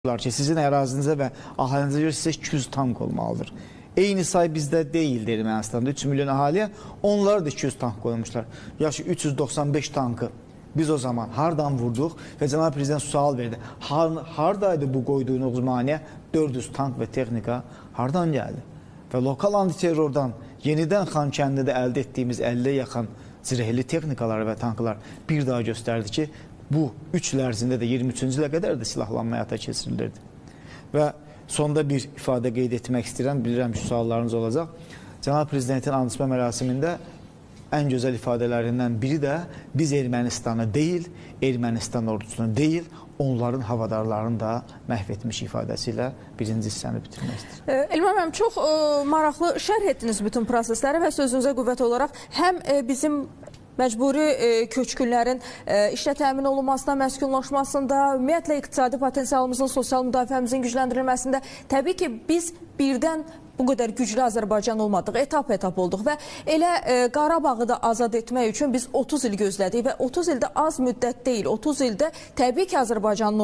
ki sizin ərazinizə və əhalinizə görə sizə 200 tank olmalıdır. Eyni say bizdə deyildir Ermənistanda 3 milyon əhaliyə, onlar da 200 tank qoymuşlar. Yaxşı 395 tankı biz o zaman hardan vurduq və Cənab Prezident sual verdi. Hardaydı bu qoyduğunuz maneə 400 tank və texnika hardan gəldi? Və lokal antiterrordan yenidən Xankəndidə əldə etdiyimiz 50'ye yaxın zirehli texnikalar və tanklar bir daha göstərdi ki, bu 3 il ərzində də 23-cü ilə qədər də silahlanma həyata keçirilirdi. Və sonda bir ifadə qeyd etmək istəyirəm, bilirəm ki, suallarınız olacaq. Cənab Prezidentin and içmə mərasimində ən gözəl ifadələrindən biri də biz Ermənistanı deyil, Ermənistan ordusunu deyil, onların havadarlarını da məhv etmiş ifadəsilə birinci hissəni bitirmək istəyirəm. Elmam müəllim, çox maraqlı şərh etdiniz bütün prosesləri və sözünüzə qüvvət olaraq həm bizim məcburi köçkünlərin işlə təmin olunmasında, məskunlaşmasında, ümumiyyətlə iqtisadi potensialımızın, sosial müdafiəmizin gücləndirilməsində təbii ki, biz birdən bu qədər güclü Azərbaycan olmadıq, etap-etap olduq və elə Qarabağı da azad etmək üçün biz 30 il gözlədik və 30 ildə az müddət deyil, 30 ildə təbii ki, Azərbaycanın